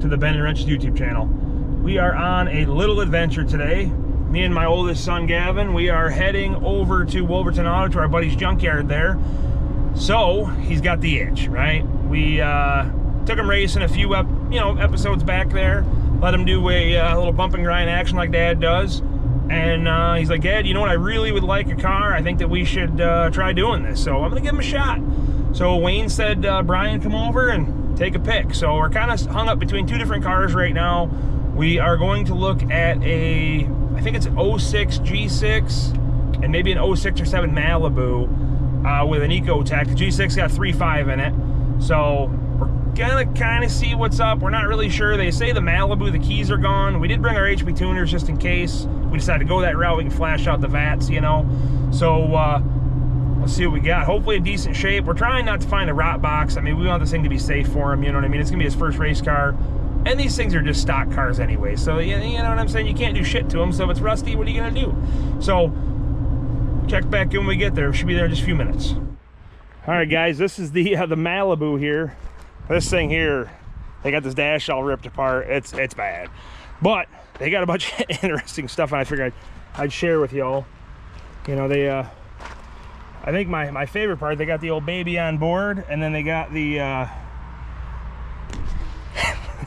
to the Ben and Wrenches YouTube channel. We are on a little adventure today. Me and my oldest son Gavin, we are heading over to Wolverton Auto to our buddy's junkyard there. So he's got the itch, right? We took him racing a few episodes back there. Let him do a little bump and grind action like Dad does. And he's like, Dad, you know what? I really would like a car. I think that we should try doing this. So I'm gonna give him a shot. So Wayne said, Brian, come over and take a pick. So we're kind of hung up between two different cars right now. We are going to look at I think it's an 06 G6 and maybe an 06 or 7 Malibu with an Ecotec. The G6 got 3.5 in it. So we're gonna kind of see what's up. We're not really sure. They say the Malibu, the keys are gone. We did bring our HP tuners just in case we decided to go that route. We can flash out the VATs, you know. So let's see what we got. Hopefully in decent shape. We're trying not to find a rot box. I mean, we want this thing to be safe for him, you know what I mean? It's gonna be his first race car. And these things are just stock cars anyway. So you know what I'm saying? You can't do shit to them. So if it's rusty, what are you gonna do? So check back in when we get there. We should be there in just a few minutes. All right, guys, this is the Malibu here. This thing here, they got this dash all ripped apart. It's bad. But they got a bunch of interesting stuff, and I figured I'd share with y'all. You know, they I think my favorite part, they got the old baby on board, and then they got the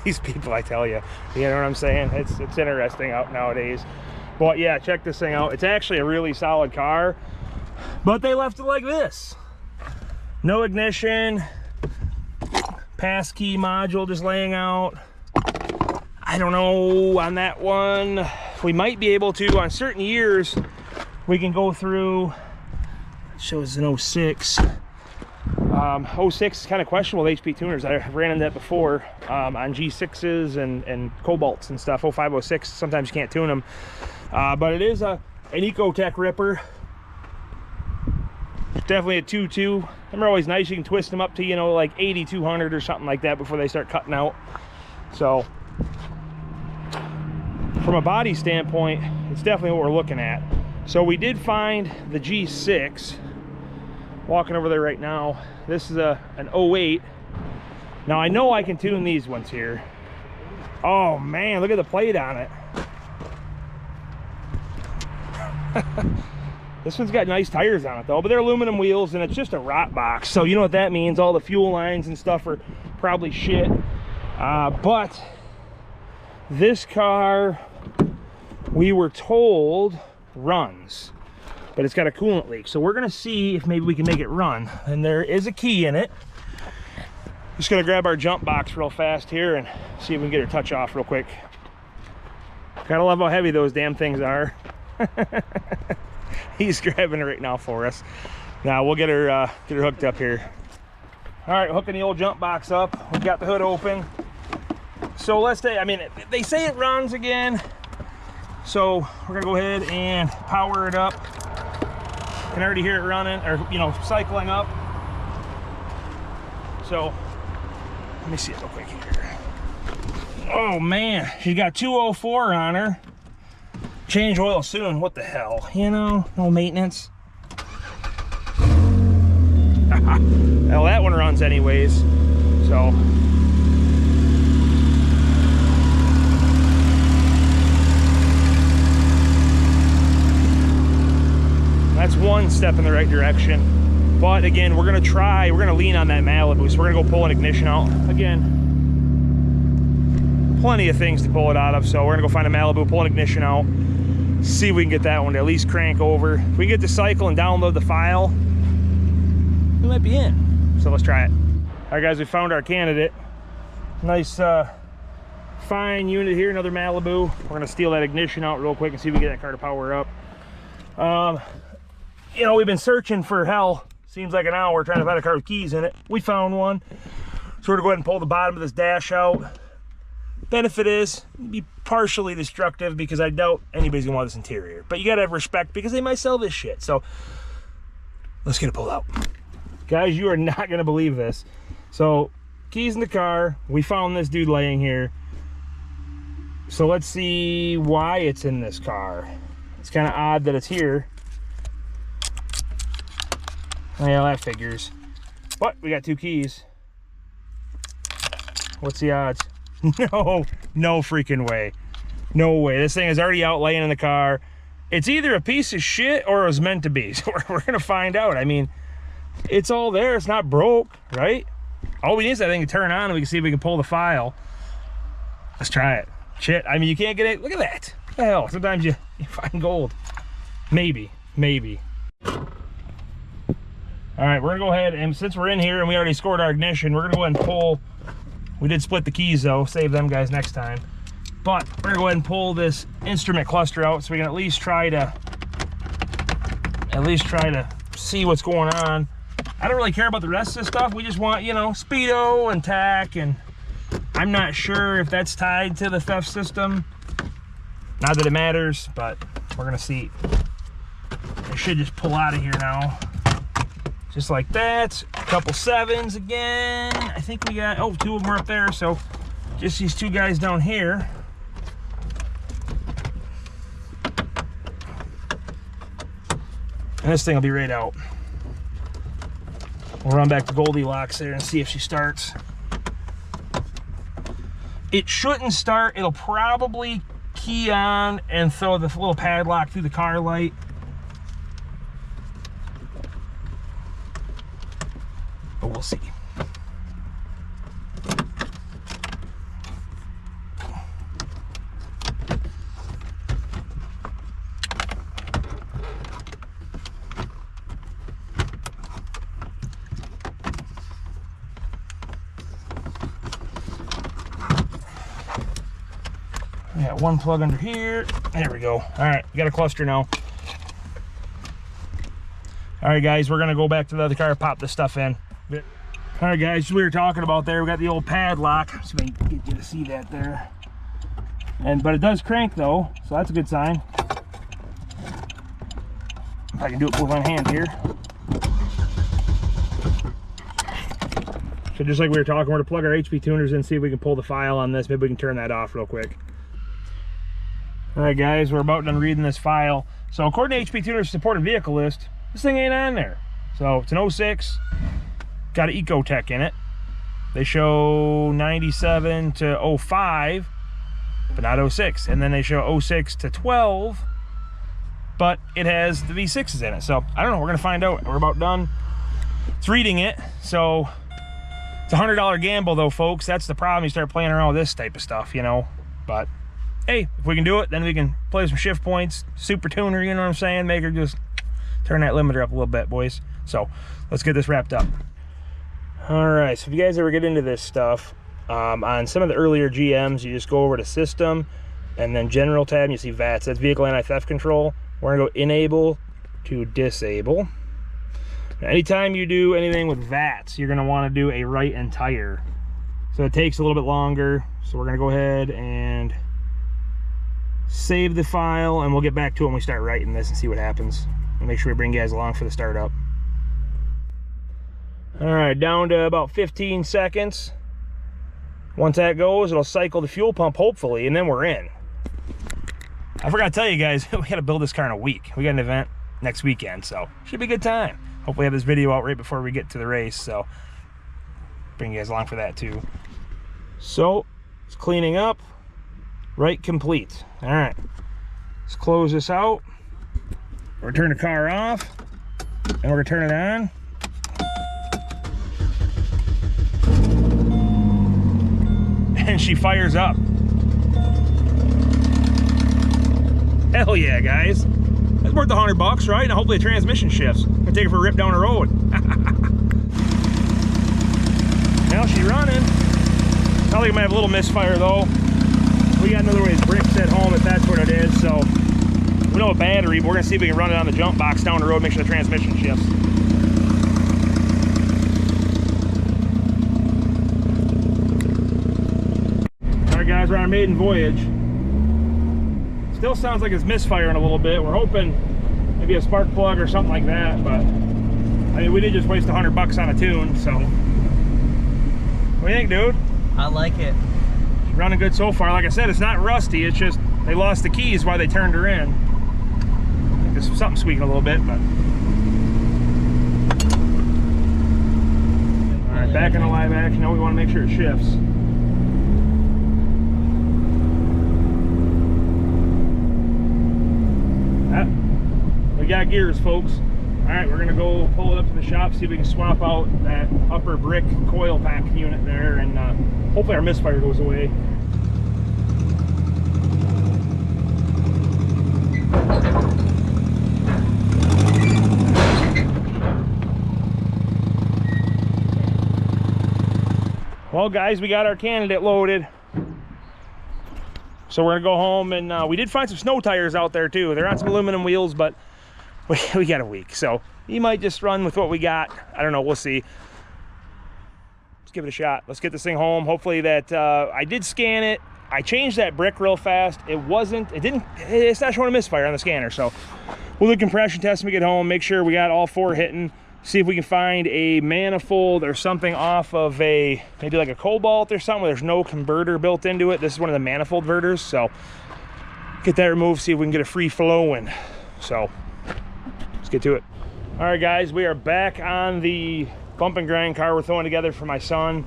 these people, I tell you, you know what I'm saying? It's interesting out nowadays. But yeah, check this thing out. It's actually a really solid car, but they left it like this. No ignition, pass key module just laying out. I don't know on that one. We might be able to, on certain years, we can go through, it shows an 06. 06 is kind of questionable with HP tuners. I've ran into that before on G6s and Cobalts and stuff. 05, 06, sometimes you can't tune them. But it is an Ecotec ripper. It's definitely a 2.2. Them are always nice. You can twist them up to, you know, like 8200 or something like that before they start cutting out. So from a body standpoint, it's definitely what we're looking at. So we did find the G6. Walking over there right now. This is an 08. Now I know I can tune these ones here. Oh man, look at the plate on it. This one's got nice tires on it though, but they're aluminum wheels and it's just a rot box. So you know what that means. All the fuel lines and stuff are probably shit. But this car, we were told, runs. But it's got a coolant leak. So we're gonna see if maybe we can make it run. And there is a key in it. Just gonna grab our jump box real fast here and see if we can get her touch off real quick. Gotta love how heavy those damn things are. He's grabbing it right now for us. Now we'll get her hooked up here. All right, hooking the old jump box up. We've got the hood open. So let's say, I mean, they say it runs again. So we're gonna go ahead and power it up. You can already hear it running, or you know, cycling up. So let me see it real quick here. Oh man, she got 204 on her. Change oil soon. What the hell? You know, no maintenance. Well, that one runs anyways. So that's one step in the right direction. But again, we're gonna lean on that Malibu. So we're gonna go pull an ignition out. Again, plenty of things to pull it out of. So we're gonna go find a Malibu, pull an ignition out, see if we can get that one to at least crank over. If we can get the cycle and download the file, we might be in. So let's try it. All right guys, we found our candidate. Nice fine unit here, another Malibu. We're gonna steal that ignition out real quick and see if we can get that car to power up. You know, we've been searching for hell, seems like an hour, trying to find a car with keys in it. We found one. So we're gonna go ahead and pull the bottom of this dash out. Benefit is, it'd be partially destructive because I doubt anybody's gonna want this interior. But you gotta have respect because they might sell this shit. So let's get it pulled out. Guys, you are not gonna believe this. So keys in the car, we found this dude laying here. So let's see why it's in this car. It's kind of odd that it's here. Yeah, that figures. But we got two keys. What's the odds? No freaking way. No way. This thing is already out laying in the car. It's either a piece of shit or it was meant to be. So we're gonna find out. I mean, it's all there. It's not broke, right? All we need is that thing to turn on and we can see if we can pull the file. Let's try it. Shit, I mean, you can't get it. Look at that. What the hell? Sometimes you find gold. Maybe. All right, we're gonna go ahead, and since we're in here and we already scored our ignition, we're gonna go ahead and pull. We did split the keys though, save them guys next time. But we're gonna go ahead and pull this instrument cluster out so we can at least try to see what's going on. I don't really care about the rest of the stuff. We just want, you know, speedo and tack, and I'm not sure if that's tied to the theft system. Not that it matters, but we're gonna see. I should just pull out of here now. Just like that. A couple 7s again. I think we got, oh, 2 of them are up there, so just these 2 guys down here. And this thing will be right out. We'll run back to Goldilocks there and see if she starts. It shouldn't start. It'll probably key on and throw the little padlock through the car light. But we'll see. We got 1 plug under here. There we go. All right, we got a cluster now. All right, guys, we're gonna go back to the other car, pop this stuff in. All right, guys, we were talking about there, we got the old padlock. See if I can get you to see that there. But it does crank though, so that's a good sign. If I can do it with one hand here. So just like we were talking, we're gonna plug our HP tuners in, see if we can pull the file on this. Maybe we can turn that off real quick. All right, guys, we're about done reading this file. So according to HP Tuners supported vehicle list, this thing ain't on there. So it's an 06, got an Ecotec in it. They show 97 to 05, but not 06. And then they show 06 to 12, but it has the V6s in it. So I don't know, we're gonna find out. We're about done. It's reading it, so it's a $100 gamble though, folks. That's the problem. You start playing around with this type of stuff, you know. But hey, if we can do it, then we can play some shift points, super tuner, you know what I'm saying? Make her just turn that limiter up a little bit, boys. So let's get this wrapped up. All right, so if you guys ever get into this stuff, on some of the earlier GMs, you just go over to System and then General tab, and you see VATS. That's Vehicle Anti-Theft Control. We're gonna go Enable to Disable. Now, anytime you do anything with VATS, you're gonna wanna do a right entire. So it takes a little bit longer. So we're gonna go ahead and save the file, and we'll get back to it when we start writing this and see what happens. And make sure we bring you guys along for the startup. All right, down to about 15 seconds. Once that goes, it'll cycle the fuel pump, hopefully, and then we're in. I forgot to tell you guys, we got to build this car in a week. We got an event next weekend, so should be a good time. Hopefully have this video out right before we get to the race, so bring you guys along for that too. So it's cleaning up. Right complete. All right, let's close this out. We're gonna turn the car off, and we're gonna turn it on. And she fires up. Hell yeah, guys. That's worth the $100, right? And hopefully the transmission shifts. I'm gonna take it for a rip down the road. Now she's running. I think it might have a little misfire though. We got another one of these bricks at home if that's what it is, so we know a battery, but we're gonna see if we can run it on the jump box down the road, make sure the transmission shifts. All right, guys, we're on our maiden voyage. Still sounds like it's misfiring a little bit. We're hoping maybe a spark plug or something like that, but I mean, we did just waste $100 on a tune, so. What do you think, dude? I like it. Running good so far. Like I said, it's not rusty, it's just they lost the keys while they turned her in. I think there's something squeaking a little bit, but all right, back in the live action. Now we want to make sure it shifts. We got gears, folks. All right, we're gonna go pull it up to the shop, see if we can swap out that upper brick coil pack unit there, and hopefully our misfire goes away. Well, guys, we got our candidate loaded. So we're gonna go home, and we did find some snow tires out there too. They're on some aluminum wheels, but we got a week. So you might just run with what we got. I don't know, we'll see. Let's give it a shot. Let's get this thing home. Hopefully that, I did scan it. I changed that brick real fast. It's not showing a misfire on the scanner. So we'll do a compression test when we get home, make sure we got all 4 hitting. See if we can find a manifold or something off of maybe like a Cobalt or something where there's no converter built into it. This is one of the manifold verters, so get that removed, see if we can get a free flowing. So let's get to it. All right, guys, we are back on the bump and grind car we're throwing together for my son.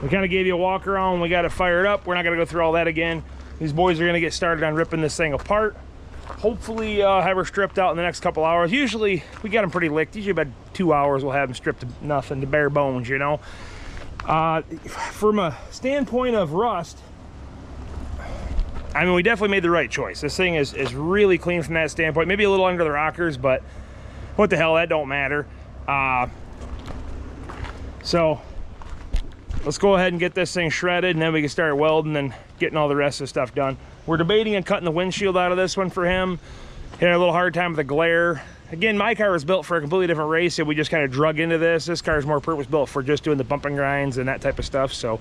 We kind of gave you a walk around. We got it fired up. We're not gonna go through all that again. These boys are gonna get started on ripping this thing apart. Hopefully have her stripped out in the next couple hours. Usually we got them pretty licked. Usually about 2 hours we'll have them stripped to nothing, to bare bones, you know. From a standpoint of rust, I mean, we definitely made the right choice. This thing is really clean from that standpoint. Maybe a little under the rockers, but what the hell, that don't matter. So let's go ahead and get this thing shredded, and then we can start welding and getting all the rest of the stuff done. We're debating on cutting the windshield out of this one for him. He had a little hard time with the glare. Again, my car was built for a completely different race, so we just kind of drug into this. This car is more purpose built for just doing the bump and grinds and that type of stuff. So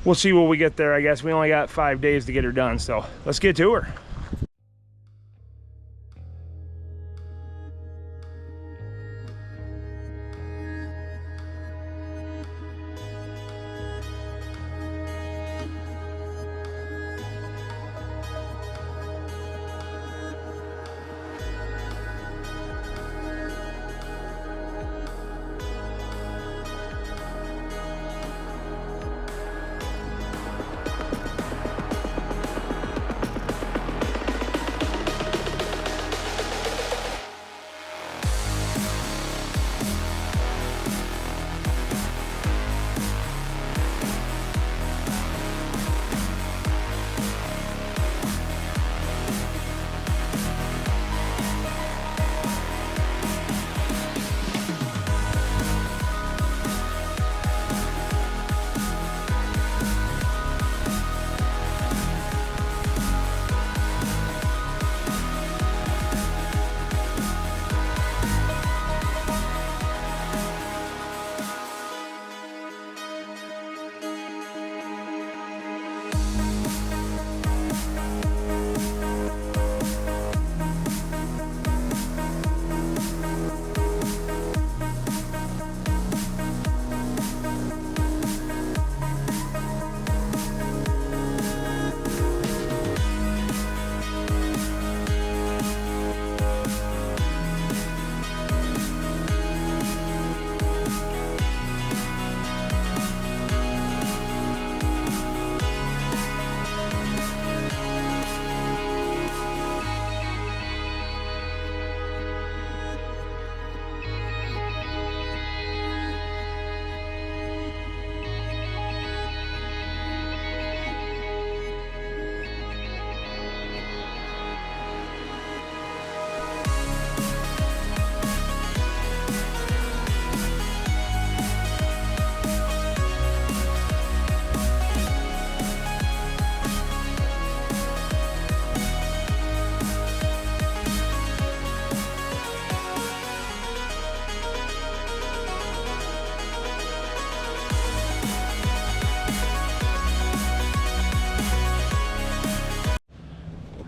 we'll see what we get there, I guess. We only got 5 days to get her done, so let's get to her.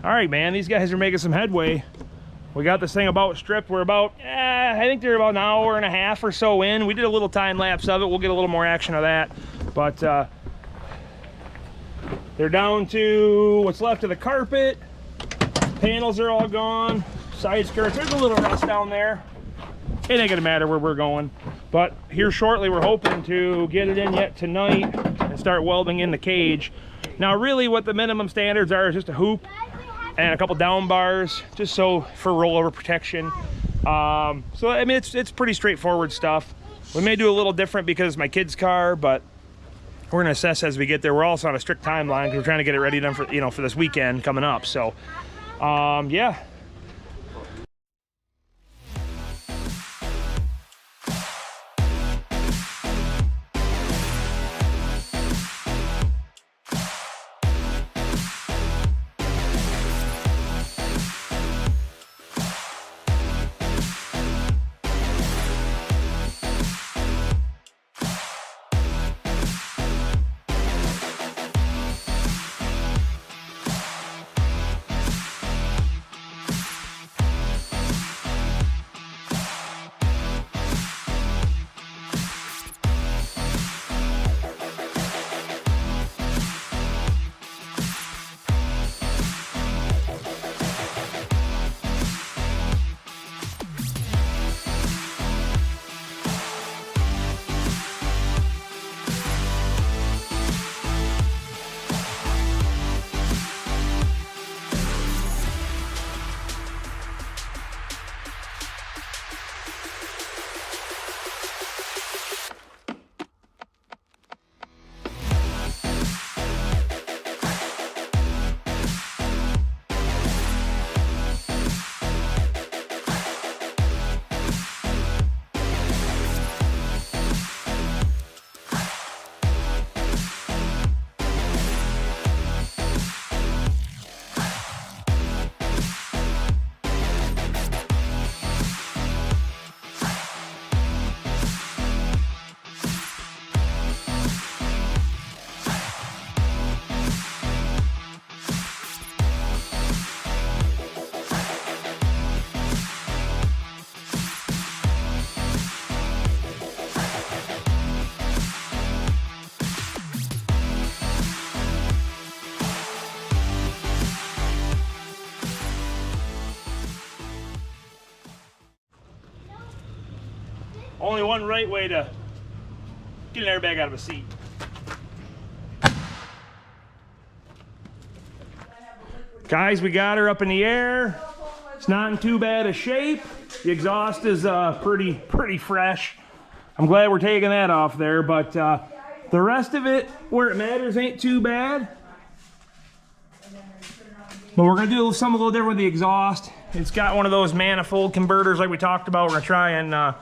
All right, man, these guys are making some headway. We got this thing about stripped. We're about, I think they're about an hour and a half or so in. We did a little time lapse of it. We'll get a little more action of that. But they're down to what's left of the carpet. Panels are all gone. Side skirts, there's a little rust down there. It ain't gonna matter where we're going. But here shortly, we're hoping to get it in yet tonight and start welding in the cage. Now, really what the minimum standards are is just a hoop. and a couple down bars, just so for rollover protection. So I mean, it's pretty straightforward stuff. We may do a little different because it's my kid's car, but we're gonna assess as we get there. We're also on a strict timeline because we're trying to get it ready done for, you know, for this weekend coming up. So yeah. Only one right way to get an airbag out of a seat. Guys, we got her up in the air. It's not in too bad a shape. The exhaust is pretty fresh. I'm glad we're taking that off there, but the rest of it, where it matters, ain't too bad. But we're gonna do something a little different with the exhaust. It's got one of those manifold converters like we talked about. We're gonna try and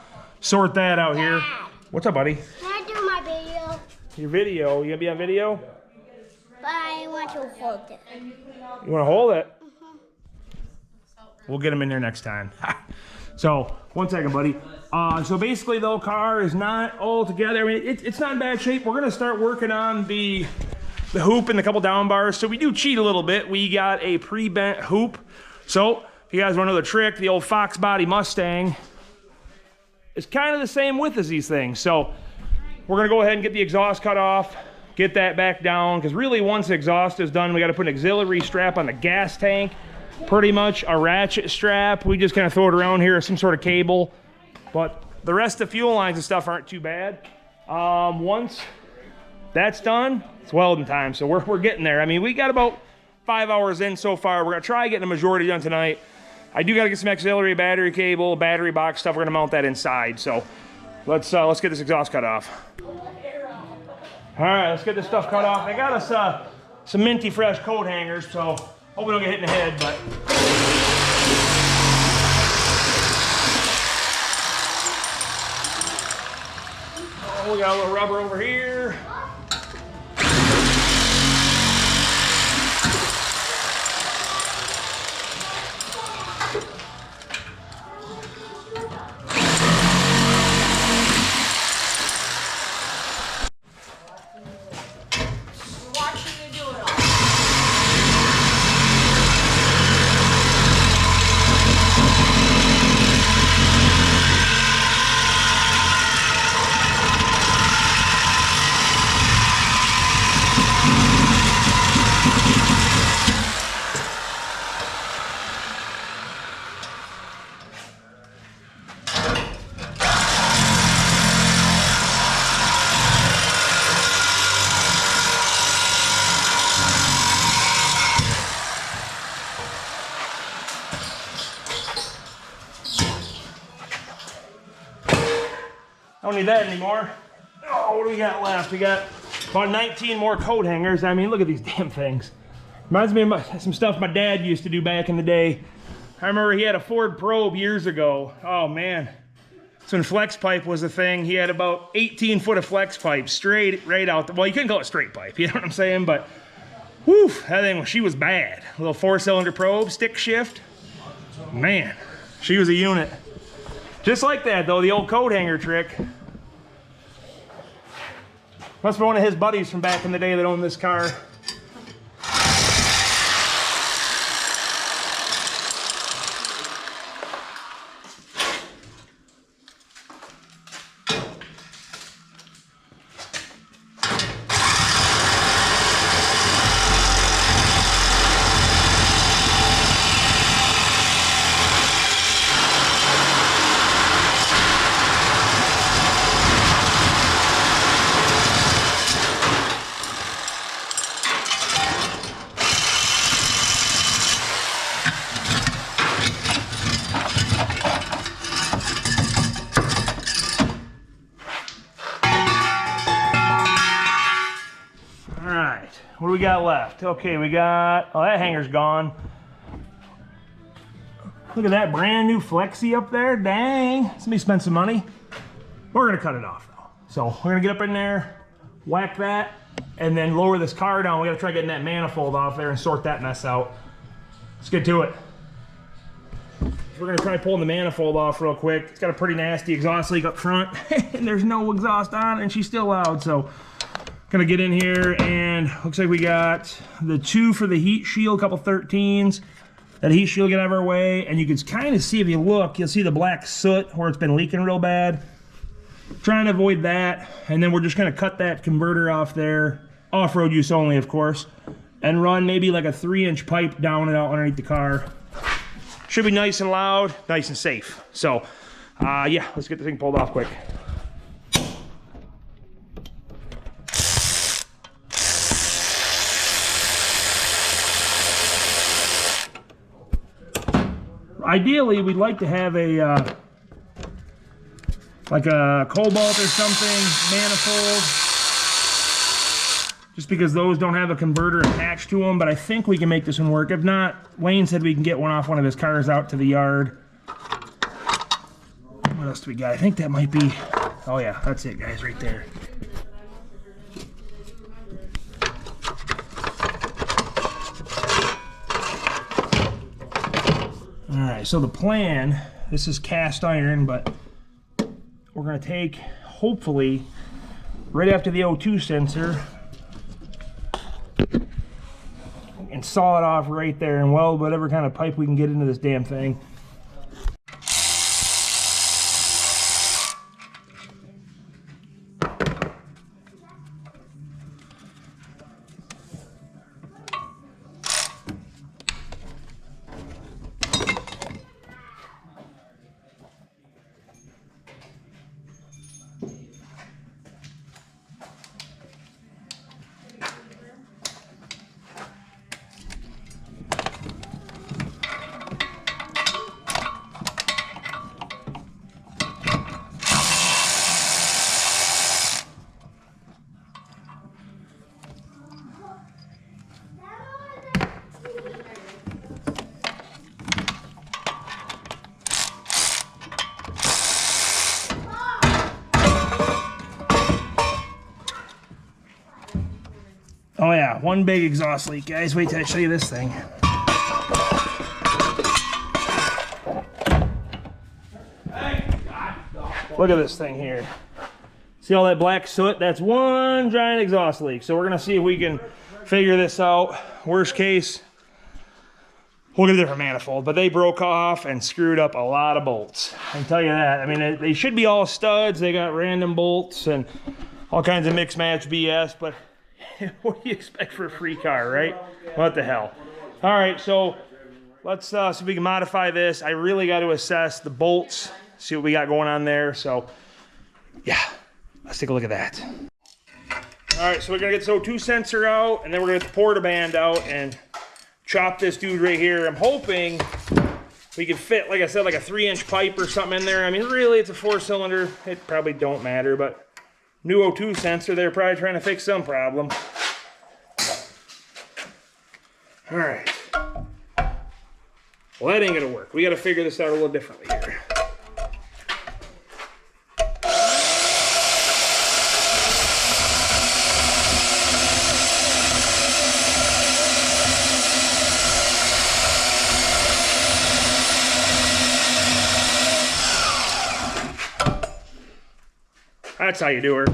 sort that out here. Dad, what's up, buddy? can I do my video? Your video? You gonna be on video? But I want to hold it. You wanna hold it? We'll get them in there next time. So, one second, buddy. So basically, the car is not all together. I mean, it's not in bad shape. We're gonna start working on the hoop and a couple down bars. So we do cheat a little bit. We got a pre-bent hoop. So, if you guys wanna know the trick, the old Fox Body Mustang is kind of the same width as these things. So we're gonna go ahead and get the exhaust cut off, get that back down, because really once the exhaust is done, we gotta put an auxiliary strap on the gas tank, pretty much a ratchet strap. We just kind of throw it around here, some sort of cable. But the rest of the fuel lines and stuff aren't too bad. Once that's done, it's welding time. So we're getting there. I mean, we got about 5 hours in so far. We're gonna try getting the majority done tonight. I do gotta get some auxiliary battery cable, battery box stuff. We're gonna mount that inside. So let's get this exhaust cut off. All right, let's get this stuff cut off. I got us some minty fresh coat hangers, so hope we don't get hit in the head, but. Oh, we got a little rubber over here. I don't need that anymore. Oh, what do we got left? We got about 19 more coat hangers. I mean, look at these damn things. Reminds me of some stuff my dad used to do back in the day. I remember he had a Ford Probe years ago. Oh man. So when flex pipe was a thing, he had about 18 foot of flex pipe straight right out. Well, you couldn't call it straight pipe, you know what I'm saying? But whew, that thing, she was bad. A little 4-cylinder probe, stick shift. Man, she was a unit. Just like that though, the old coat hanger trick. Must be one of his buddies from back in the day that owned this car. What do we got left? Okay, we got, oh, that hanger's gone. Look at that brand new Flexi up there. Dang, somebody spent some money. We're gonna cut it off though. So we're gonna get up in there, whack that, and then lower this car down. We gotta try getting that manifold off there and sort that mess out. Let's get to it. We're gonna try pulling the manifold off real quick. It's got a pretty nasty exhaust leak up front and there's no exhaust on and she's still loud, so gonna get in here, and looks like we got the 2 for the heat shield, a couple 13s. That heat shield get out of our way, and you can kind of see, if you look, you'll see the black soot where it's been leaking real bad. Trying to avoid that, and then we're just gonna cut that converter off there, off-road use only, of course, and run maybe like a 3-inch pipe down and out underneath the car. Should be nice and loud, nice and safe. So, yeah, let's get the thing pulled off quick. Ideally, we'd like to have a like a cobalt or something manifold, just because those don't have a converter attached to them. But I think we can make this one work. If not, Wayne said we can get one off one of his cars out to the yard. What else do we got? I think that might be, oh yeah, that's it, guys, right there. Alright, so the plan, this is cast iron, but we're going to take, hopefully, right after the O2 sensor, and saw it off right there and weld whatever kind of pipe we can get into this damn thing. Oh yeah, one big exhaust leak, guys. Wait till I show you this thing. Look at this thing here. See all that black soot? That's one giant exhaust leak. So we're gonna see if we can figure this out. Worst case, we'll get a different manifold, but they broke off and screwed up a lot of bolts. I can tell you that. I mean, they should be all studs. They got random bolts and all kinds of mix match BS, but what do you expect for a free car, right? What the hell? All right, so let's see if we can modify this. I really got to assess the bolts, see what we got going on there. So yeah, let's take a look at that. All right, so we're gonna get this O2 sensor out, and then we're gonna get the porta band out and chop this dude right here. I'm hoping we could fit, like I said, like a 3-inch pipe or something in there. I mean, really, it's a 4-cylinder. It probably don't matter, but new O2 sensor, they're probably trying to fix some problem. All right. Well, that ain't gonna work. We gotta figure this out a little differently here. That's how you do her.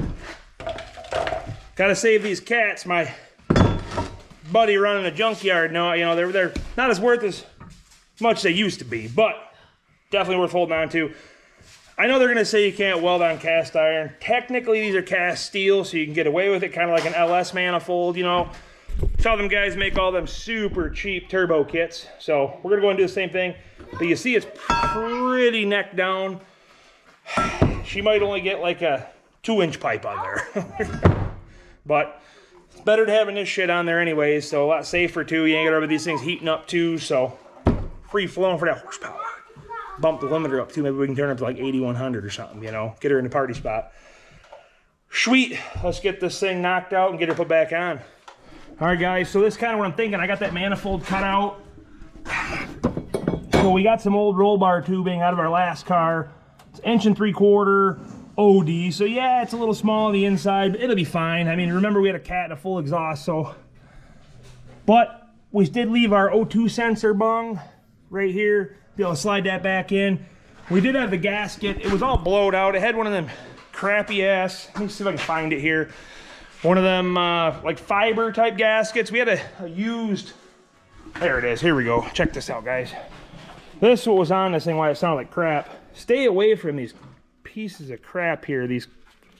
Gotta save these cats. My buddy running a junkyard now, you know, they're not as worth as much as they used to be, but definitely worth holding on to. I know they're gonna say you can't weld on cast iron. Technically, these are cast steel, so you can get away with it, kind of like an LS manifold, you know. Some of them guys make all them super cheap turbo kits, so we're gonna go and do the same thing. But you see it's pretty neck down. She might only get like a 2-inch pipe on there. But it's better to having this shit on there anyways, so a lot safer too. You ain't got over these things heating up too, so free flowing for that horsepower. Bump the limiter up too, maybe we can turn it up to like 8100 or something, you know, get her in the party spot. Sweet, let's get this thing knocked out and get her put back on. All right guys, so this is kind of what I'm thinking. I got that manifold cut out. So we got some old roll bar tubing out of our last car. It's 1 3/4 OD, so yeah, it's a little small on the inside, but it'll be fine. I mean, remember we had a cat and a full exhaust, so. But we did leave our O2 sensor bung right here. Be able to slide that back in. We did have the gasket. It was all blowed out. It had one of them crappy ass, let me see if I can find it here. One of them like fiber type gaskets. We had a used, there it is, here we go. Check this out, guys. This is what was on this thing, why it sounded like crap. Stay away from these pieces of crap here, these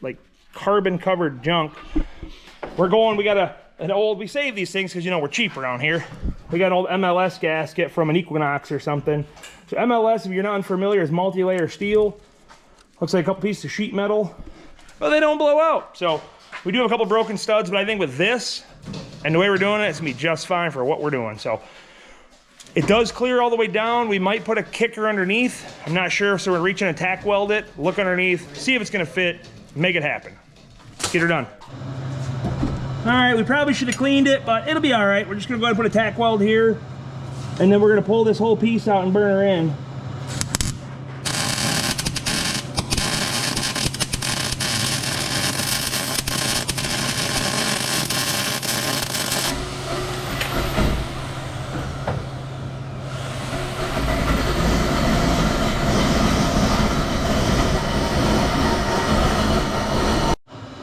like carbon covered junk. We got an old, we save these things because, you know, we're cheap around here. We got an old MLS gasket from an Equinox or something. So MLS, if you're not unfamiliar, is multi-layer steel. Looks like a couple pieces of sheet metal, but they don't blow out. So we do have a couple broken studs, but I think with this and the way we're doing it, it's gonna be just fine for what we're doing. So it does clear all the way down. We might put a kicker underneath. I'm not sure, so we're reaching and tack weld it, look underneath, see if it's gonna fit, make it happen. Get her done. All right, we probably should have cleaned it, but it'll be all right. We're just gonna go ahead and put a tack weld here, and then we're gonna pull this whole piece out and burn her in.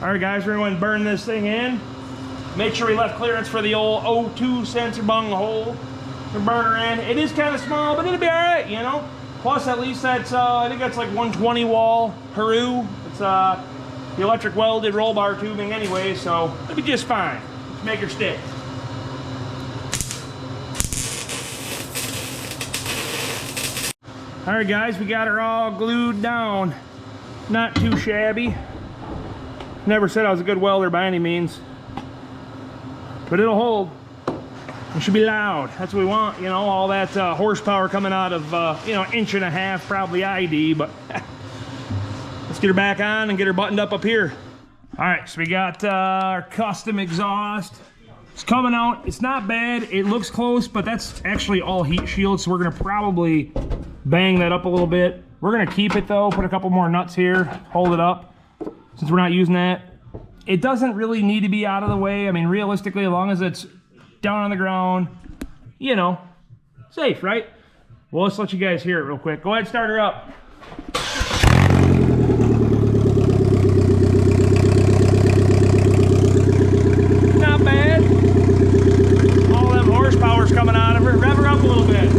All right, guys, we're going to burn this thing in. Make sure we left clearance for the old O2 sensor bung hole to burn her in. It is kind of small, but it'll be all right, you know. Plus, at least that's, I think that's like 120 wall Haru. It's the electric welded roll bar tubing anyway, so it'll be just fine. Let's make her stick. All right, guys, we got her all glued down. Not too shabby. Never said I was a good welder by any means, but it'll hold. It should be loud. That's what we want, you know, all that horsepower coming out of, you know, 1.5 inches, probably ID, but let's get her back on and get her buttoned up here. All right, so we got our custom exhaust. It's coming out. It's not bad. It looks close, but that's actually all heat shield, so we're gonna probably bang that up a little bit. We're gonna keep it though, put a couple more nuts here, hold it up. Since we're not using that, it doesn't really need to be out of the way. I mean, realistically, as long as it's down on the ground, you know, safe, right? Well, let's let you guys hear it real quick. Go ahead, start her up. Not bad. All them horsepower's coming out of her. Rev her up a little bit.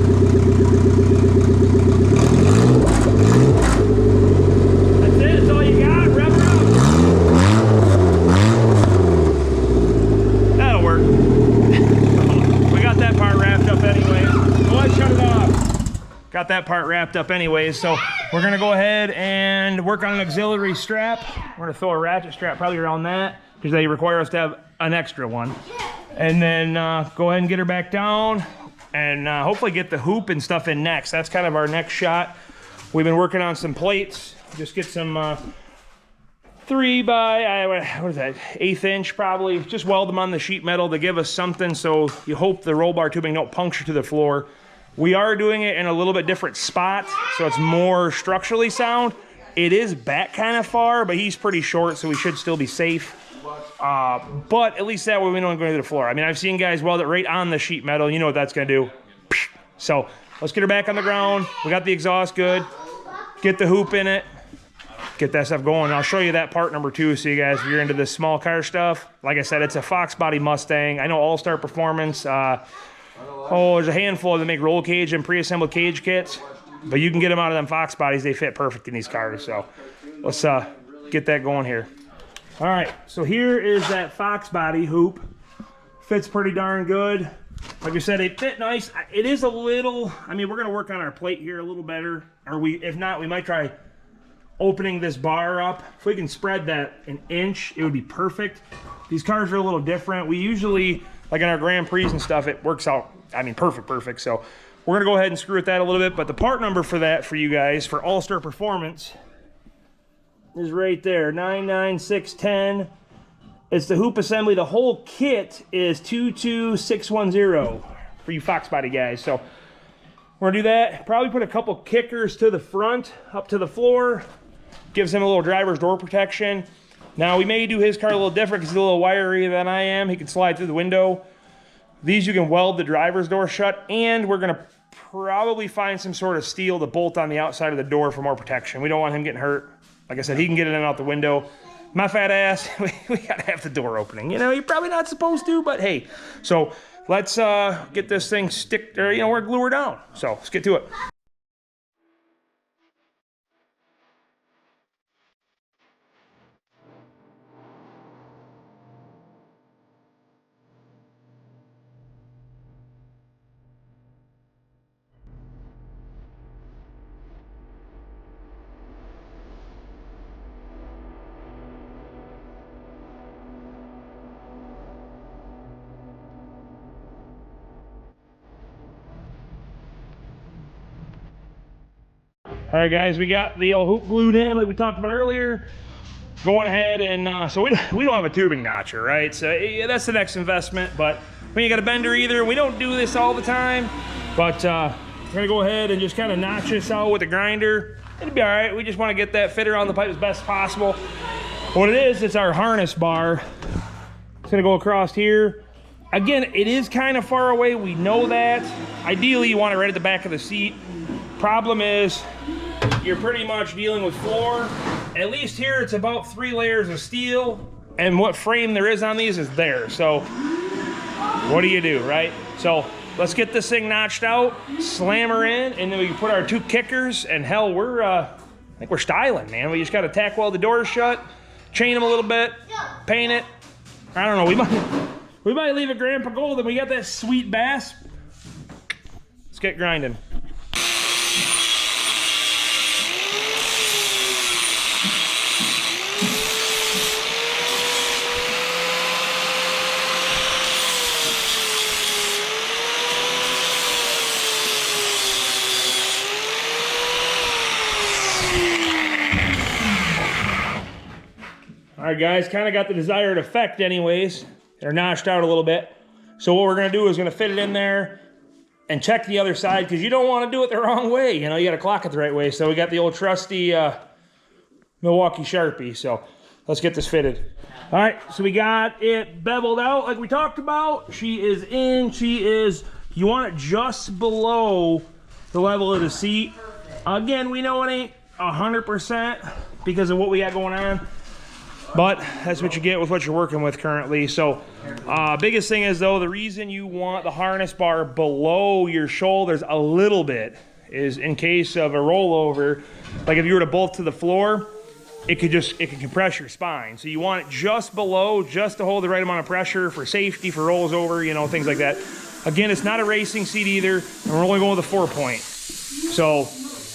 Got that part wrapped up anyways, so we're gonna go ahead and work on an auxiliary strap. We're gonna throw a ratchet strap probably around that because they require us to have an extra one. And then go ahead and get her back down. and hopefully get the hoop and stuff in next. That's kind of our next shot. We've been working on some plates. Just get some 3 by, what is that, 1/8 inch probably. Just weld them on the sheet metal to give us something so you hope the roll bar tubing don't puncture to the floor. We are doing it in a little bit different spot, so it's more structurally sound. It is back kind of far, but he's pretty short, so we should still be safe. But at least that way we don't go to the floor. I mean, I've seen guys weld it right on the sheet metal. You know what that's gonna do. So let's get her back on the ground. We got the exhaust good. Get the hoop in it. Get that stuff going. I'll show you that part number 2 so you guys, if you're into this small car stuff. Like I said, it's a Fox Body Mustang. I know All-Star Performance. There's a handful that make roll cage and pre-assembled cage kits. But you can get them out of them Fox Bodies. They fit perfect in these cars. So let's get that going here. All right, so here is that Fox Body hoop. Fits pretty darn good. Like I said, it fit nice. It is a little, I mean, we're gonna work on our plate here a little better. Or if not, we might try opening this bar up. If we can spread that 1 inch, it would be perfect. These cars are a little different. We usually, like in our Grand Prix and stuff, it works out, I mean, perfect. So we're gonna go ahead and screw with that a little bit, but the part number for that for you guys, for All-Star Performance, is right there, 99610. It's the hoop assembly. The whole kit is 22610 for you Fox Body guys. So we're gonna do that. Probably put a couple kickers to the front, up to the floor. Gives him a little driver's door protection. Now we may do his car a little different because he's a little wiry than I am. He can slide through the window. These you can weld the driver's door shut, and we're gonna probably find some sort of steel to bolt on the outside of the door for more protection. We don't want him getting hurt. Like I said, he can get in and out the window. My fat ass, we gotta have the door opening. You know, you're probably not supposed to, but hey. So let's get this thing we're glue her down. So let's get to it. All right, guys, we got the old hoop glued in like we talked about earlier. Going ahead and, so we don't have a tubing notcher, right? So yeah, that's the next investment, but we ain't got a bender either. We don't do this all the time, but we're gonna go ahead and just kind of notch this out with a grinder. It'll be all right. We just want to get that fitter on the pipe as best possible. What it is, it's our harness bar. It's gonna go across here. Again, it is kind of far away. We know that. Ideally, you want it right at the back of the seat. Problem is, you're pretty much dealing with floor. At least here, it's about 3 layers of steel, and what frame there is on these is there. So, what do you do, right? So, let's get this thing notched out, slam her in, and then we can put our 2 kickers, and hell, I think we're styling, man. We just got to tack weld the doors shut, chain them a little bit, paint it. I don't know, we might leave it Grandpa Golden. We got that sweet bass. Let's get grinding. All right, guys, kind of got the desired effect anyways. They're notched out a little bit. So what we're gonna do is gonna fit it in there and check the other side, because you don't want to do it the wrong way. You know, you gotta clock it the right way. So we got the old trusty Milwaukee Sharpie. So let's get this fitted. All right, so we got it beveled out like we talked about. She is in, you want it just below the level of the seat. Again, we know it ain't 100% because of what we got going on, but that's what you get with what you're working with currently. So biggest thing is, though, the reason you want the harness bar below your shoulders a little bit is in case of a rollover, like if you were to bolt to the floor, it could compress your spine. So you want it just below, just to hold the right amount of pressure for safety, for rolls over, you know, things like that. Again, it's not a racing seat either, and we're only going with a 4-point. So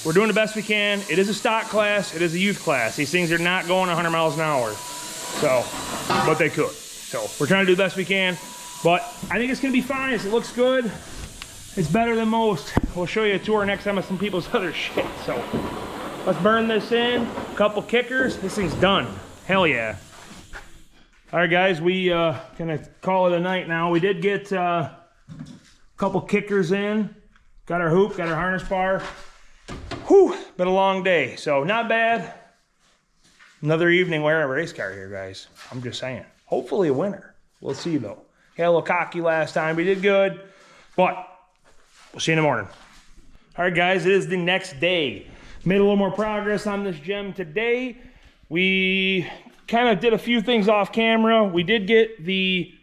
we're doing the best we can. It is a stock class, it is a youth class. These things are not going 100 miles an hour. So, but they could. So we're trying to do the best we can, but I think it's gonna be fine. It looks good. It's better than most. We'll show you a tour next time of some people's other shit. So let's burn this in. Couple kickers. This thing's done. Hell yeah. All right, guys, we gonna call it a night now. We did get a couple kickers in. Got our hoop, got our harness bar. Whew, been a long day, so not bad. Another evening wearing a race car here, guys. I'm just saying. Hopefully a winner. We'll see, though. Got a little cocky last time. We did good, but we'll see you in the morning. All right, guys, it is the next day. Made a little more progress on this gem today. We kind of did a few things off camera. We did get the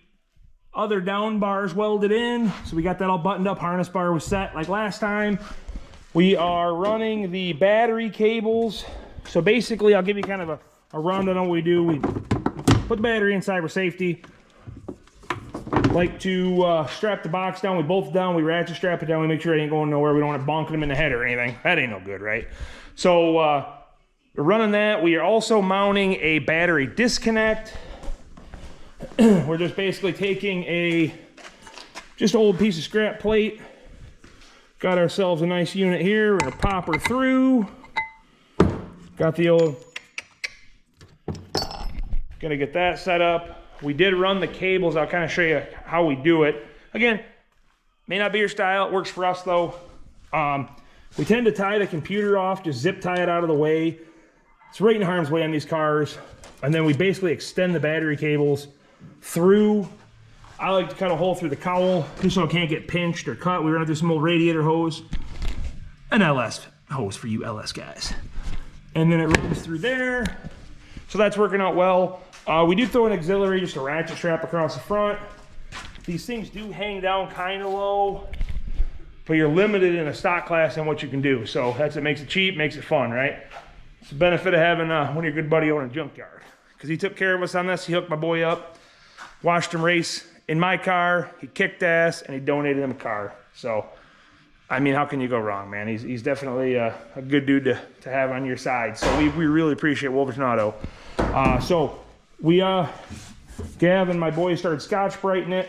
other down bars welded in, so we got that all buttoned up. Harness bar was set like last time. We are running the battery cables. So basically, I'll give you kind of a rundown on what we do. We put the battery inside for safety. Like to strap the box down. We bolt it down. We ratchet strap it down. We make sure it ain't going nowhere. We don't want to bonk them in the head or anything. That ain't no good, right? So we're running that. We are also mounting a battery disconnect. We're just basically taking a just old piece of scrap plate. Got ourselves a nice unit here. We're gonna pop her through. Got the old, gonna get that set up. We did run the cables. I'll kind of show you how we do it. Again, may not be your style. It works for us though. We tend to tie the computer off, just zip tie it out of the way. It's right in harm's way on these cars. And then we basically extend the battery cables through. I like to cut a hole through the cowl just so it can't get pinched or cut. We run through some old radiator hose. An LS hose for you LS guys. And then it runs through there. So that's working out well. We do throw an auxiliary, just a ratchet strap across the front. These things do hang down kind of low, but you're limited in a stock class on what you can do. So that's what makes it cheap, makes it fun, right? It's the benefit of having one of your good buddy own a junkyard. Because he took care of us on this. He hooked my boy up, watched him race in my car. He kicked ass, and he donated him a car. So, I mean, how can you go wrong, man? He's definitely a good dude to have on your side. So we really appreciate Wolverton Auto. So we, Gav and my boy started Scotch Brighting it,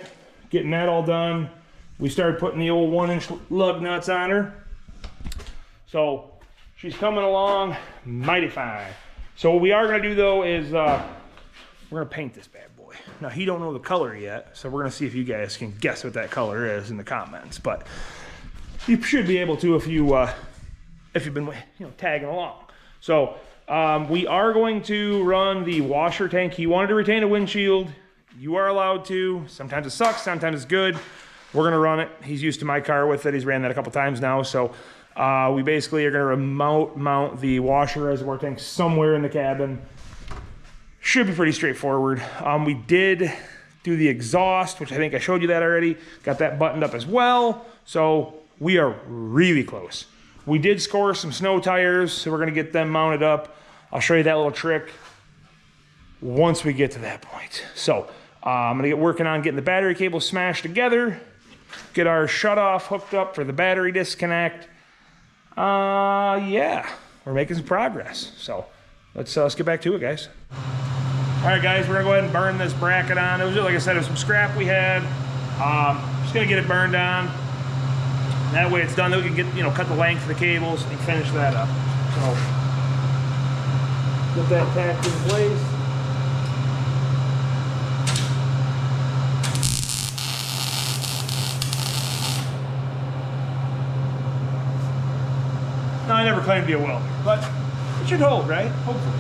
getting that all done. We started putting the old 1-inch lug nuts on her. So she's coming along mighty fine. So what we are gonna do though is we're gonna paint this bad boy. Now he don't know the color yet, so we're gonna see if you guys can guess what that color is in the comments. But you should be able to if you've been tagging along. So we are going to run the washer tank. He wanted to retain a windshield. You are allowed to. Sometimes it sucks, sometimes it's good. We're gonna run it. He's used to my car with it. He's ran that a couple times now. So we basically are gonna remote mount the washer reservoir tank somewhere in the cabin. Should be pretty straightforward. We did do the exhaust, which I think I showed you that already. Got that buttoned up as well. So we are really close. We did score some snow tires, so we're gonna get them mounted up. I'll show you that little trick once we get to that point. So I'm gonna get working on getting the battery cable smashed together, get our shutoff hooked up for the battery disconnect. Yeah, we're making some progress. So let's get back to it, guys. All right, guys, we're gonna go ahead and burn this bracket on. It was, like I said, it was some scrap we had. Just gonna get it burned on. That way it's done, then we can get, cut the length of the cables and finish that up. So get that tacked in place. No, I never claimed to be a welder, but it should hold, right? Hopefully.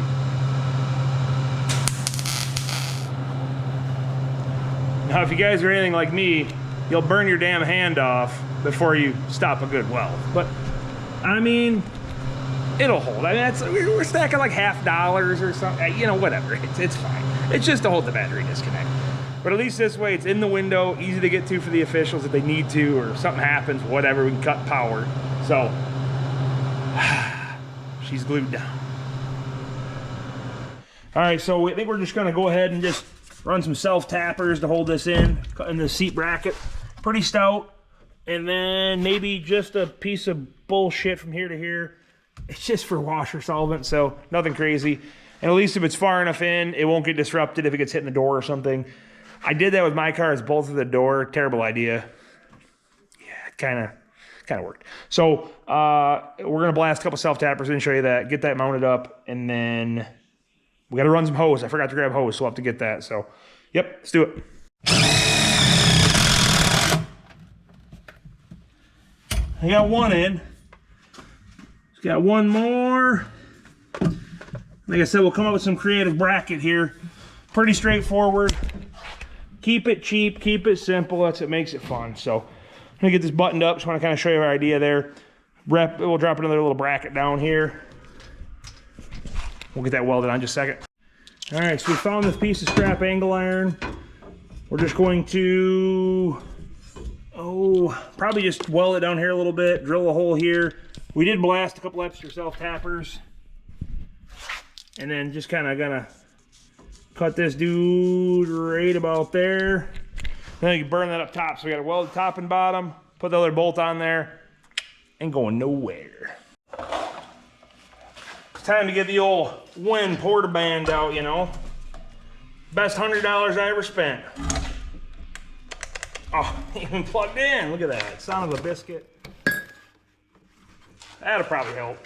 Now, if you guys are anything like me, you'll burn your damn hand off before you stop a good weld. But, I mean, it'll hold. I mean, we're stacking like $50 or something. Whatever. It's fine. It's just to hold the battery disconnect. But at least this way, it's in the window, easy to get to for the officials if they need to, or something happens, whatever, we can cut power. So, she's glued down. All right, so I think we're just gonna go ahead and just run some self-tappers to hold this in the seat bracket. Pretty stout. And then maybe just a piece of bullshit from here to here. It's just for washer solvent, so nothing crazy. And at least if it's far enough in, it won't get disrupted if it gets hit in the door or something. I did that with my car. It's bolted the door. Terrible idea. Yeah, kind of worked. So we're gonna blast a couple self-tappers and show you that, get that mounted up, and then we gotta run some hose. I forgot to grab hose, so we'll have to get that. So, yep, let's do it. I got one in. Just got one more. Like I said, we'll come up with some creative bracket here. Pretty straightforward. Keep it cheap, keep it simple. That's what makes it fun. So I'm gonna get this buttoned up. Just want to kind of show you our idea there. We'll drop another little bracket down here. We'll get that welded on in just a second. All right, so we found this piece of scrap angle iron. We're just going to, probably just weld it down here a little bit, drill a hole here. We did blast a couple extra self-tappers. And then just kind of gonna cut this dude right about there. Then you can burn that up top. So we got to weld the top and bottom, put the other bolt on there, ain't going nowhere. It's time to get the old Win Porta Band out, you know. Best $100 I ever spent. Oh, even plugged in. Look at that. Son of a biscuit. That'll probably help.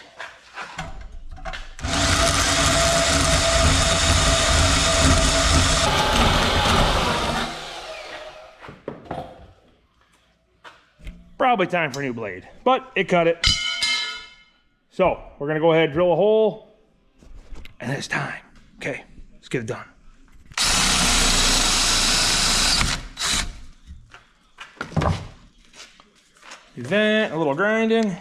Probably time for a new blade, but it cut it. So we're gonna go ahead and drill a hole, and it's time. Okay, let's get it done. Do that, a little grinding.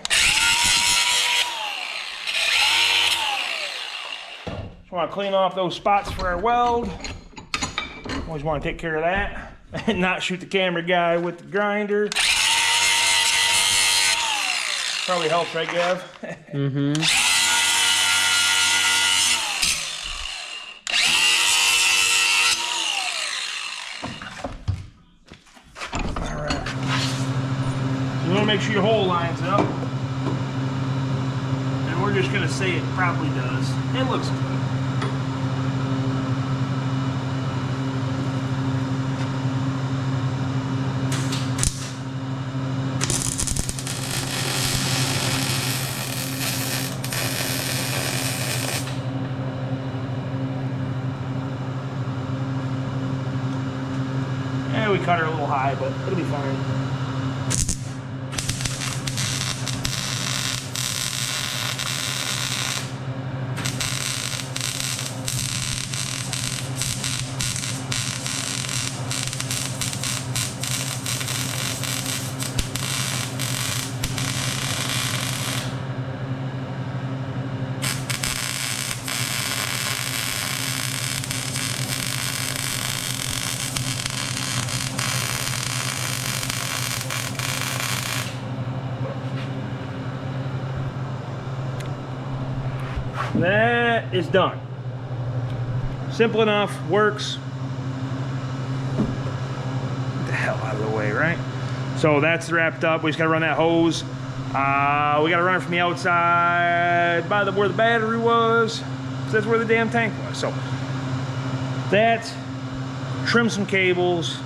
Just want to clean off those spots for our weld. Always want to take care of that and not shoot the camera guy with the grinder. Probably helps, right, Gav? Mm-hmm. All right. You want to make sure your hole lines up. And we're just going to say it probably does. It looks good. We cut her a little high, but it'll be fine. That is done. Simple enough, works. Get the hell out of the way, right? So that's wrapped up. We just gotta run that hose. We gotta run it from the outside by where the battery was. So that's where the damn tank was. So that, trim some cables.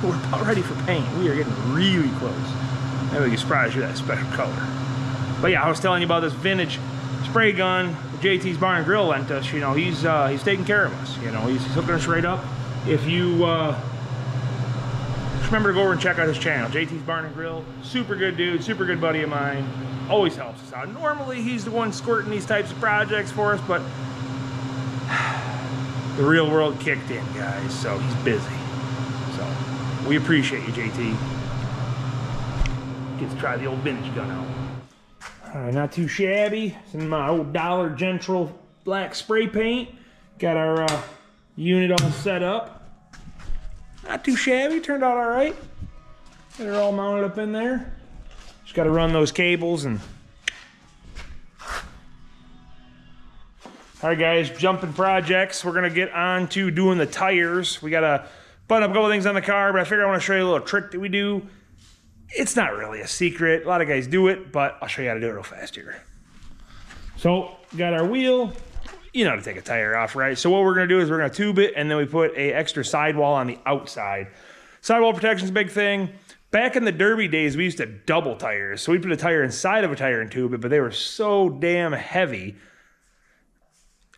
We're about ready for paint. We are getting really close. Maybe we can surprise you with that special color. But yeah, I was telling you about this vintage spray gun JT's Bar and Grill lent us. You know, he's taking care of us. You know, he's hooking us right up. If you just remember to go over and check out his channel, JT's Bar and Grill. Super good dude, super good buddy of mine. Always helps us out. Normally he's the one squirting these types of projects for us, but the real world kicked in, guys. So he's busy. So we appreciate you, JT. Get to try the old vintage gun out. All right, not too shabby. Some my old Dollar General black spray paint. Got our unit all set up. Not too shabby, turned out all right. Got her all mounted up in there. Just got to run those cables and... All right, guys, jumping projects. We're gonna get on to doing the tires. We gotta button up a couple things on the car, but I figure I want to show you a little trick that we do. It's not really a secret. A lot of guys do it, but I'll show you how to do it real fast here. So, got our wheel. You know how to take a tire off, right? So what we're gonna do is we're gonna tube it, and then we put a extra sidewall on the outside. Sidewall protection is a big thing. Back in the Derby days, we used to double tires. So we'd put a tire inside of a tire and tube it, but they were so damn heavy.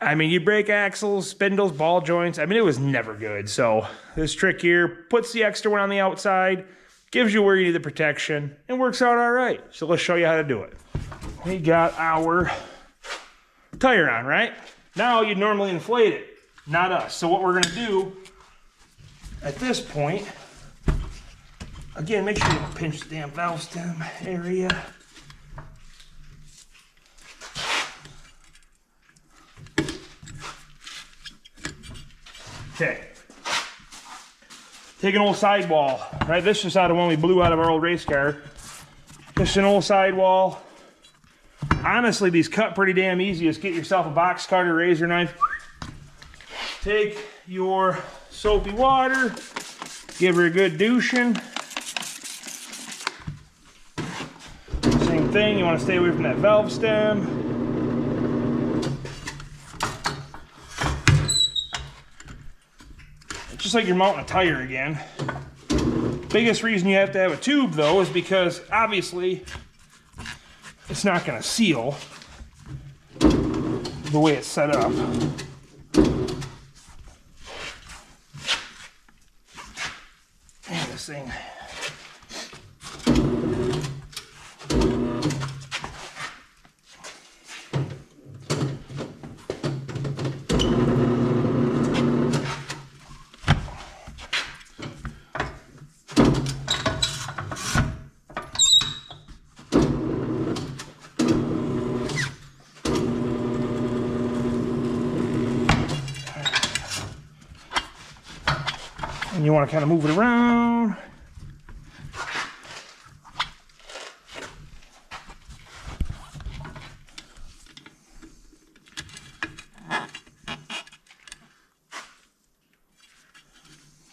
I mean, you break axles, spindles, ball joints. I mean, it was never good. So this trick here puts the extra one on the outside, gives you where you need the protection, and works out all right. So let's show you how to do it. We got our tire on, right? Now you'd normally inflate it, not us. So what we're gonna do at this point, again, make sure you don't pinch the damn valve stem area. Okay. Take an old sidewall, right? This is out of one we blew out of our old race car. Just an old sidewall. Honestly, these cut pretty damn easy. Just get yourself a box cutter, razor knife. Take your soapy water, give her a good douching. Same thing, you want to stay away from that valve stem. Just like you're mounting a tire again. Biggest reason you have to have a tube though is because obviously it's not going to seal the way it's set up. Man, this thing. And you want to kind of move it around.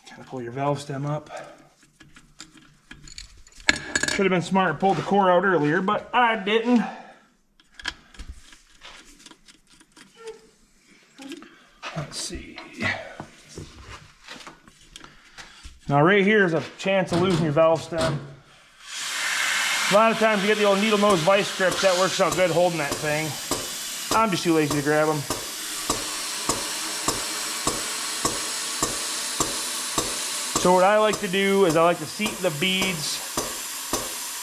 Kind of pull your valve stem up. Should have been smart and pulled the core out earlier, but I didn't. Let's see. Now right here is a chance of losing your valve stem. A lot of times you get the old needle nose vice grips, that works out good holding that thing. I'm just too lazy to grab them. So what I like to do is I like to seat the beads,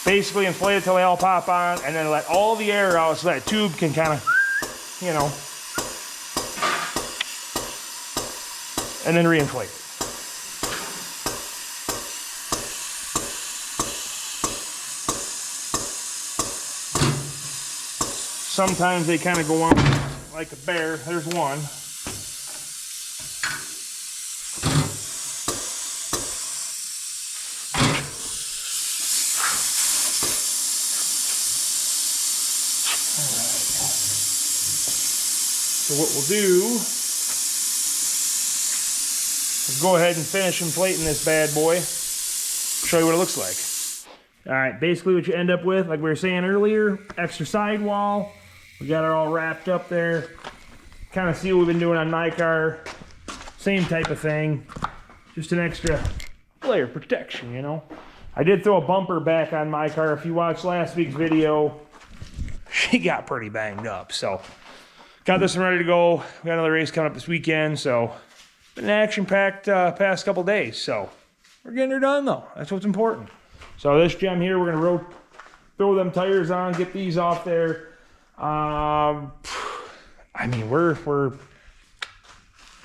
basically inflate it till they all pop on, and then let all the air out so that tube can kind of, you know, and then reinflate it. Sometimes they kind of go on like a bear. There's one. So what we'll do is go ahead and finish inflating this bad boy. Show you what it looks like. All right, basically what you end up with, like we were saying earlier, extra sidewall. We got it all wrapped up there. Kind of see what we've been doing on my car. Same type of thing. Just an extra layer of protection, you know. I did throw a bumper back on my car. If you watched last week's video, she got pretty banged up. So got this one ready to go. We got another race coming up this weekend. So been an action-packed past couple days. So we're getting her done though. That's what's important. So this gem here, we're gonna throw them tires on, get these off there. I mean, we're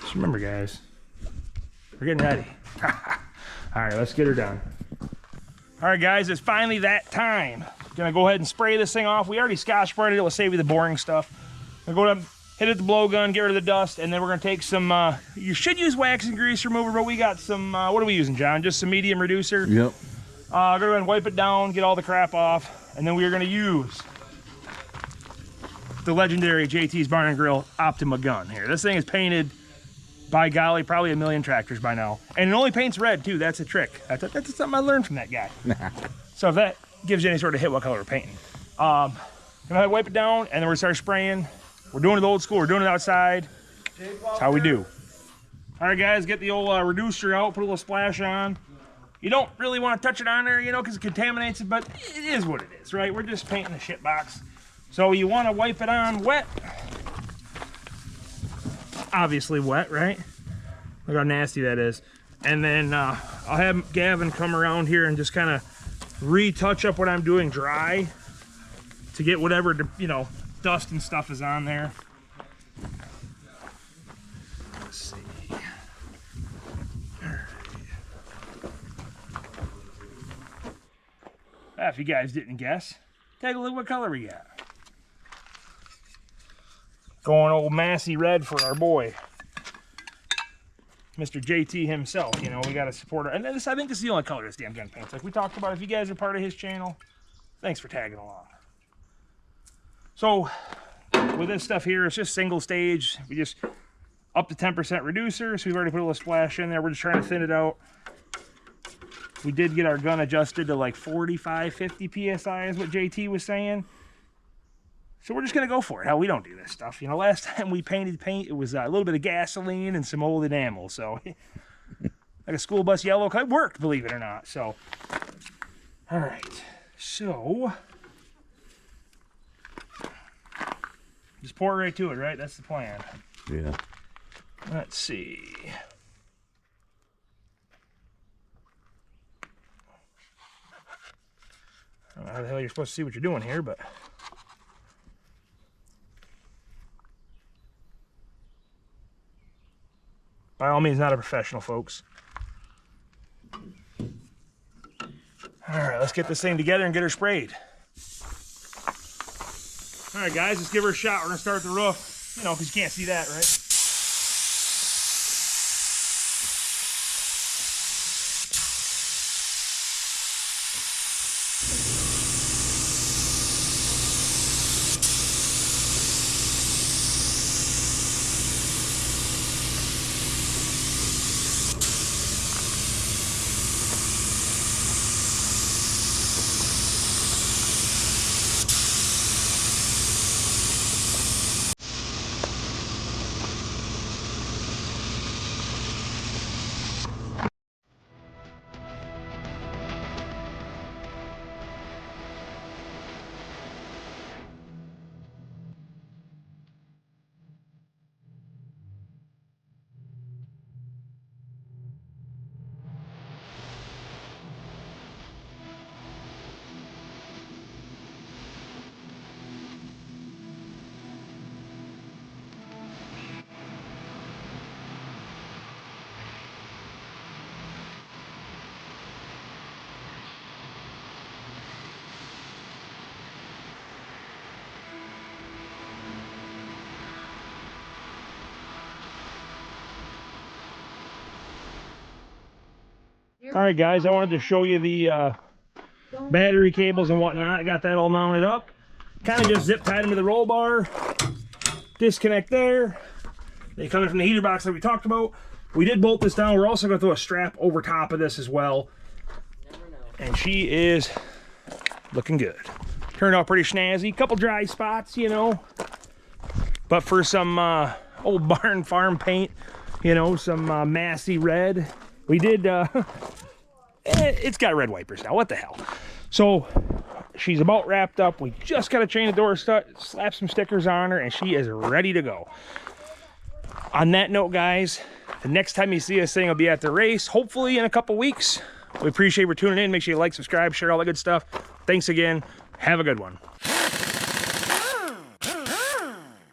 just remember guys, we're getting ready. All right, let's get her done. All right guys, it's finally that time. Gonna go ahead and spray this thing off. We already scotch sprayed it. It'll save you the boring stuff. I'm gonna go ahead, hit it with the blowgun, get rid of the dust, and then we're gonna take some, you should use wax and grease remover, but we got some, what are we using, John? Just some medium reducer? Yep. Go ahead and wipe it down, get all the crap off, and then we are gonna use the legendary JT's Barn and Grill Optima gun here. This thing is painted, by golly, probably a million tractors by now. And it only paints red too, that's a trick. That's something I learned from that guy. So if that gives you any sort of hit what color we're painting. Gonna wipe it down and then we're gonna start spraying. We're doing it old school, we're doing it outside. That's how we do. All right guys, get the old reducer out, put a little splash on. You don't really want to touch it on there, you know, because it contaminates it, but it is what it is, right? We're just painting the shit box. So you want to wipe it on wet. Obviously wet, right? Look how nasty that is. And then I'll have Gavin come around here and just kind of retouch up what I'm doing dry to get whatever, you know, dust and stuff is on there. Let's see. If you guys didn't guess, take a look what color we got. Going old Massey red for our boy, Mr. JT himself. You know, we got to support her. And this, I think this is the only color this damn gun paints. Like we talked about, if you guys are part of his channel, thanks for tagging along. So with this stuff here, it's just single stage. We just up to 10% reducer. So we've already put a little splash in there. We're just trying to thin it out. We did get our gun adjusted to like 45, 50 PSI is what JT was saying. So we're just going to go for it. Hell, we don't do this stuff. You know, last time we painted paint, it was a little bit of gasoline and some old enamel. So like a school bus yellow, it worked, believe it or not. So, all right. So just pour right to it, right? That's the plan. Yeah. Let's see. I don't know how the hell you're supposed to see what you're doing here, but by all means, not a professional, folks. All right, let's get this thing together and get her sprayed. All right, guys, let's give her a shot. We're gonna start the roof, you know, because you can't see that, right? All right, guys, I wanted to show you the battery cables and whatnot. I got that all mounted up. Kind of just zip tied them to the roll bar. Disconnect there. They come in from the heater box like we talked about. We did bolt this down. We're also going to throw a strap over top of this as well. And she is looking good. Turned out pretty snazzy. Couple dry spots, you know. But for some old barn farm paint, you know, some Massey red. We did, it's got red wipers now, what the hell. So she's about wrapped up. We just got to chain the door shut, slap some stickers on her, and she is ready to go. On that note, guys, the next time you see us thing will be at the race, hopefully in a couple weeks. We appreciate you for tuning in. Make sure you like, subscribe, share all that good stuff. Thanks again. Have a good one.